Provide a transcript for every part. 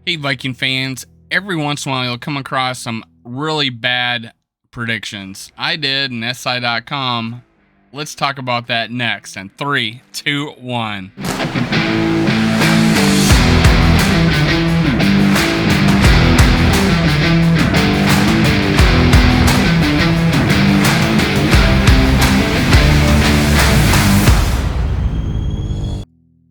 Hey, Viking fans, every once in a while you'll come across some really bad predictions. I did in SI.com. Let's talk about that next in 3, 2, 1.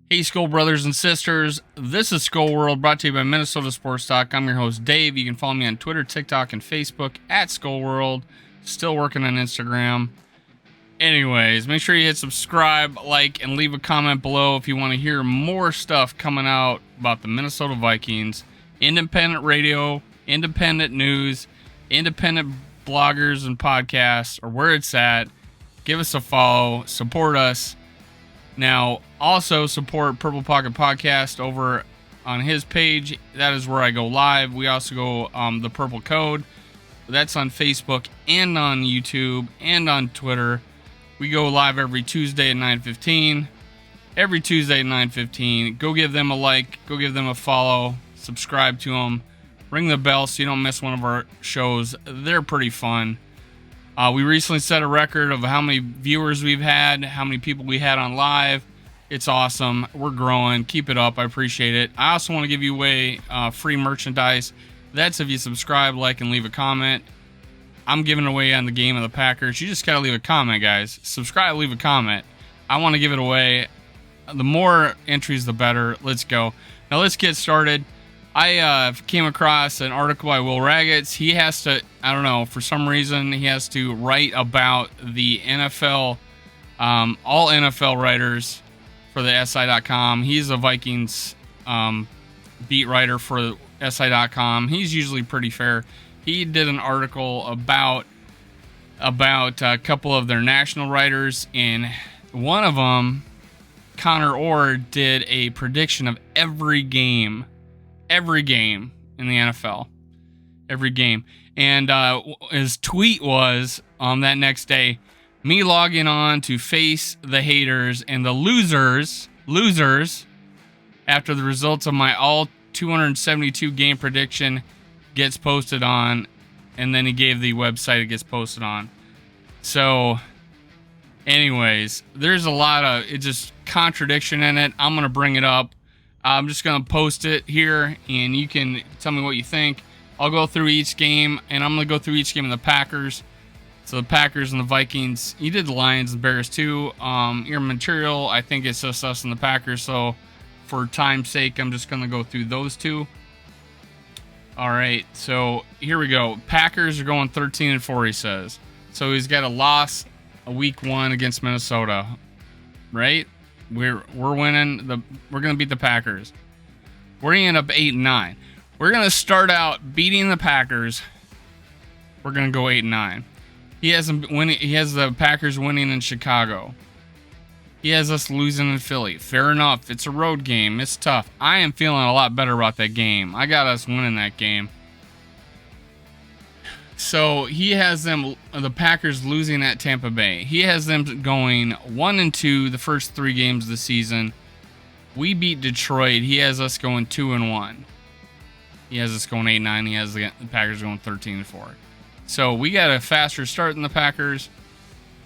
Hey, Skull brothers and sisters, this is Skull World, brought to you by Minnesota Sports Talk. I'm your host, Dave. You can follow me on Twitter, TikTok, and Facebook at Skull World. Still working on Instagram. Anyways, make sure you hit subscribe, like, and leave a comment below if you want to hear more stuff coming out about the Minnesota Vikings. Independent radio, independent news, independent bloggers and podcasts, or where it's at. Give us a follow, support us. Now, also support Purple Pocket Podcast over on his page. That is where I go live. We also go the Purple Code. That's on Facebook and on YouTube and on Twitter. We go live every Tuesday at 9:15. Every Tuesday at 9:15. Go give them a like. Go give them a follow. Subscribe to them. Ring the bell so you don't miss one of our shows. They're pretty fun. We recently set a record of how many viewers we've had, how many people we had on live. It's awesome. We're growing. Keep it up. I appreciate it. I also want to give you away free merchandise. That's if you subscribe, like, and leave a comment. I'm giving away on the game of the Packers. You just got to leave a comment, guys. Subscribe, leave a comment. I want to give it away. The more entries, the better. Let's go. Now, let's get started. I came across an article by Will Raggets. He has to, I don't know, for some reason, he has to write about the NFL, all NFL writers for the SI.com. He's a Vikings beat writer for SI.com. He's usually pretty fair. He did an article about a couple of their national writers, and one of them, Connor Orr, did a prediction of every game in the NFL. Every game. And his tweet was on that next day, me logging on to face the haters and the losers after the results of my all 272 game prediction gets posted on, and then he gave the website it gets posted on. So anyways, there's a lot of just contradiction in it. I'm going to bring it up. I'm just going to post it here, and you can tell me what you think. I'll go through each game, and I'm going to go through each game of the Packers. So the Packers and the Vikings. You did the Lions and Bears too. Your material, I think it's just us and the Packers. So for time's sake, I'm just going to go through those two. All right, so here we go. Packers are going 13-4, he says. So he's got a loss week 1 against Minnesota, right? We're winning. We're going to beat the Packers. We're going to end up 8-9. We're going to start out beating the Packers. We're going to go 8-9. He has the Packers winning in Chicago. He has us losing in Philly. Fair enough. It's a road game. It's tough. I am feeling a lot better about that game. I got us winning that game. So he has the Packers losing at Tampa Bay. He has them going 1-2 the first 3 games of the season. We beat Detroit. He has us going 2-1. He has us going 8-9. He has the Packers going 13-4. So we got a faster start than the Packers.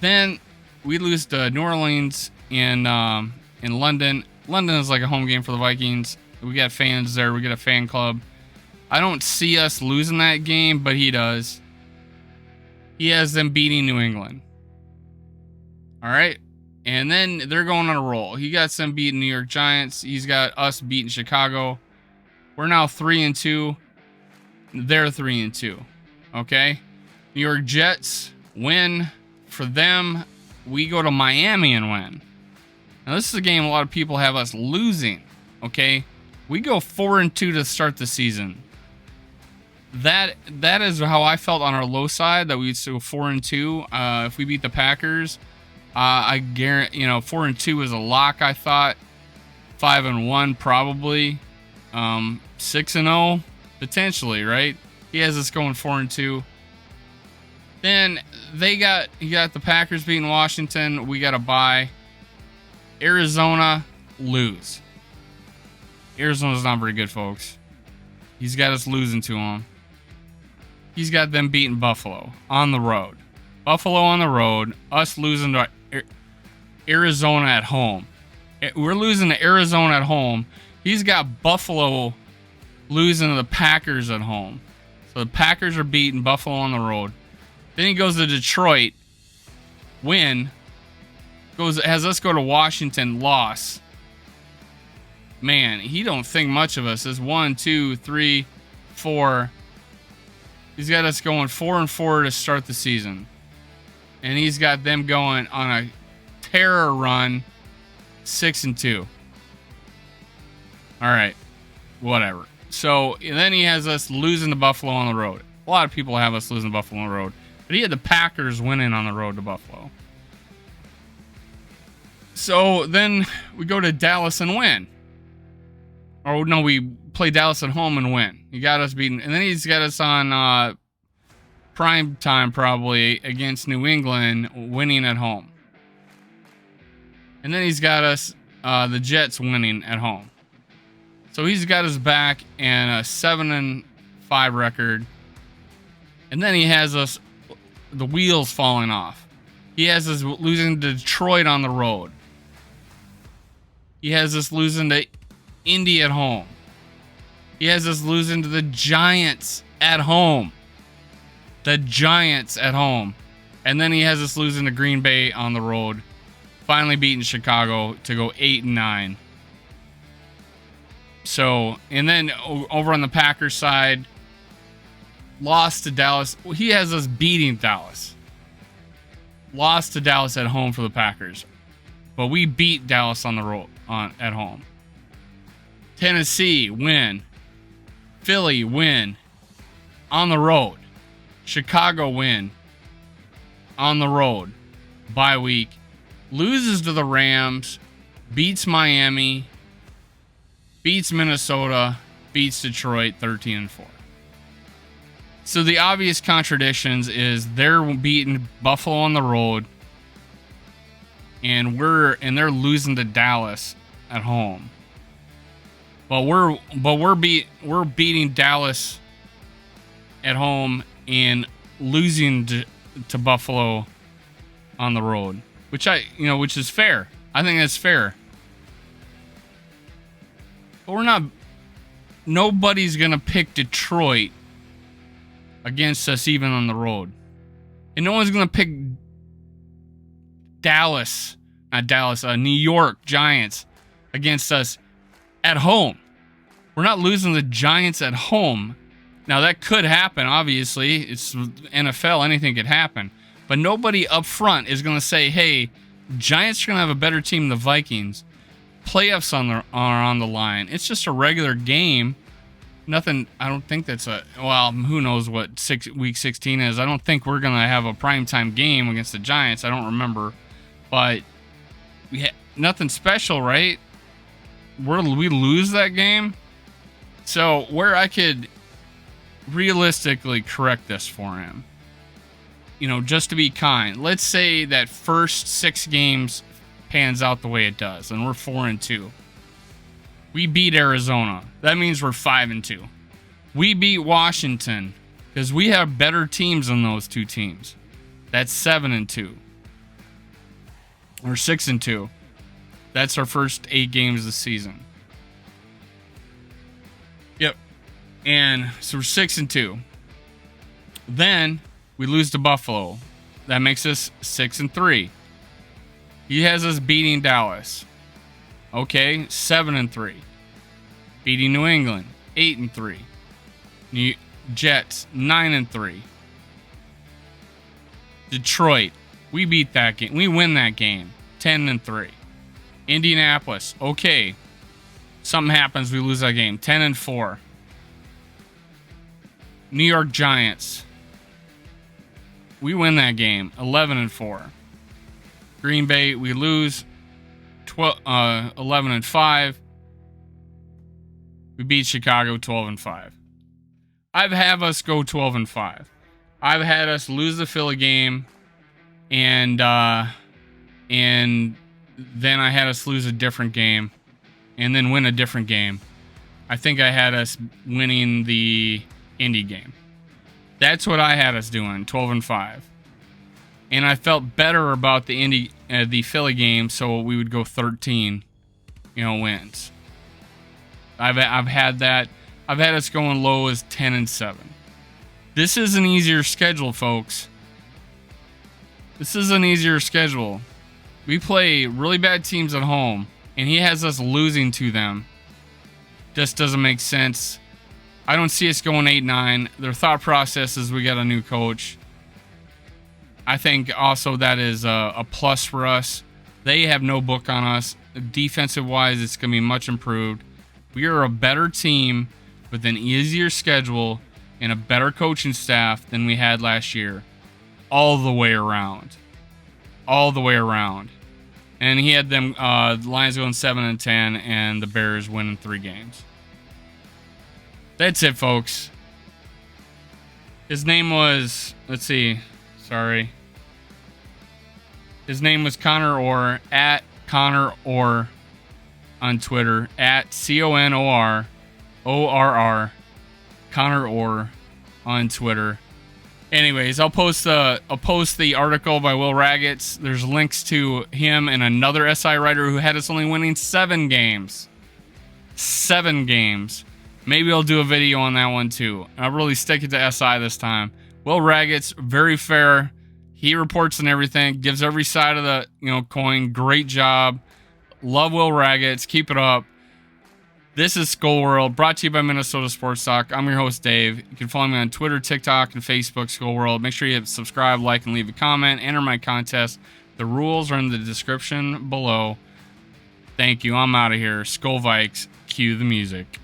Then we lose to New Orleans in London. London is like a home game for the Vikings. We got fans there. We got a fan club. I don't see us losing that game, but he does. He has them beating New England. All right. And then they're going on a roll. He got them beating New York Giants. He's got us beating Chicago. We're now 3-2. They're 3-2. Okay. New York Jets win. For them, we go to Miami and win. Now, this is a game a lot of people have us losing. Okay. We go 4-2 to start the season. That is how I felt on our low side, that we'd go 4-2 if we beat the Packers. I guarantee, 4-2 is a lock. I thought 5-1 probably, 6-0 potentially, right? He has us going 4-2. Then he got the Packers beating Washington. We got a bye. Arizona lose. Arizona's not very good, folks. He's got us losing to them. He's got them beating Buffalo on the road. Buffalo on the road. Us losing to Arizona at home. We're losing to Arizona at home. He's got Buffalo losing to the Packers at home. So the Packers are beating Buffalo on the road. Then he goes to Detroit, win. Has us go to Washington, loss. Man, he don't think much of us. It's 1, 2, 3, 4. He's got us going 4-4 to start the season. And he's got them going on a terror run, 6-2. All right, whatever. So then he has us losing to Buffalo on the road. A lot of people have us losing to Buffalo on the road. But he had the Packers winning on the road to Buffalo. So then we go to Dallas and win. Or no, we play Dallas at home and win. He got us beaten. And then he's got us on prime time probably against New England, winning at home. And then he's got us the Jets winning at home. So he's got us back in a 7-5 record. And then he has us, the wheels falling off. He has us losing to Detroit on the road. He has us losing to Indy at home. He has us losing to the Giants at home. The Giants at home. And then he has us losing to Green Bay on the road. Finally beating Chicago to go 8-9. So, and then over on the Packers side, lost to Dallas. He has us beating Dallas. Lost to Dallas at home for the Packers. But we beat Dallas on the road at home. Tennessee, win. Philly, win. On the road. Chicago, win. On the road. Bye week. Loses to the Rams. Beats Miami. Beats Minnesota. Beats Detroit 13-4. So the obvious contradictions is they're beating Buffalo on the road. And they're losing to Dallas at home. But we're beating Dallas at home and losing to Buffalo on the road, which is fair. I think that's fair. But nobody's going to pick Detroit against us even on the road. And no one's going to pick New York Giants against us at home. We're not losing the Giants at home. Now that could happen, obviously. It's NFL, anything could happen. But nobody up front is going to say, hey, Giants are going to have a better team than the Vikings. Playoffs are on the line. It's just a regular game. Nothing, I don't think that's who knows what week 16 is. I don't think we're going to have a primetime game against the Giants. I don't remember. But nothing special, right? We lose that game. So where I could realistically correct this for him, just to be kind, let's say that first 6 games pans out the way it does, and we're 4-2. We beat Arizona. That means we're 5-2. We beat Washington because we have better teams than those two teams. That's 7-2. Or 6-2. That's our first 8 games of the season. Yep. And so we're 6-2. Then we lose to Buffalo. That makes us 6-3. He has us beating Dallas. Okay, 7-3. Beating New England, 8-3. Jets, 9-3. Detroit, we beat that game. We win that game, 10-3. Indianapolis, okay. Something happens, we lose that game, 10-4. New York Giants, we win that game, 11-4. Green Bay, we lose 11-5. We beat Chicago 12-5. I've had us go 12-5. I've had us lose the Philly game, and then I had us lose a different game, and then win a different game. I think I had us winning the Indy game. That's what I had us doing, 12-5. And I felt better about the Philly game, so we would go 13, wins. I've had that. I've had us going low as 10-7. This is an easier schedule, folks. This is an easier schedule. We play really bad teams at home, and he has us losing to them. Just doesn't make sense. I don't see us going 8-9. Their thought process is we got a new coach. I think also that is a plus for us. They have no book on us. Defensive-wise, it's going to be much improved. We are a better team with an easier schedule and a better coaching staff than we had last year. All the way around. All the way around. And he had them Lions going 7-10 and the Bears winning 3 games. That's it, folks. His name was, let's see, sorry. His name was Connor Orr, at Connor Orr on Twitter, at CONORORR, Connor Orr on Twitter. Anyways, I'll post the article by Will Raggets. There's links to him and another SI writer who had us only winning 7 games. 7 games. Maybe I'll do a video on that one too. I'll really stick it to SI this time. Will Raggets, very fair. He reports and everything, gives every side of the coin. Great job. Love Will Raggets. Keep it up. This is Skull World, brought to you by Minnesota Sports Talk. I'm your host, Dave. You can follow me on Twitter, TikTok, and Facebook, Skull World. Make sure you hit subscribe, like, and leave a comment. Enter my contest. The rules are in the description below. Thank you. I'm out of here. Skull Vikes. Cue the music.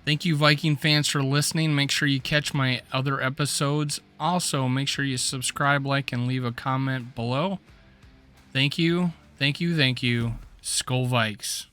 Thank you, Viking fans, for listening. Make sure you catch my other episodes. Also, make sure you subscribe, like, and leave a comment below. Thank you. Thank you. Thank you. Skull Vikes.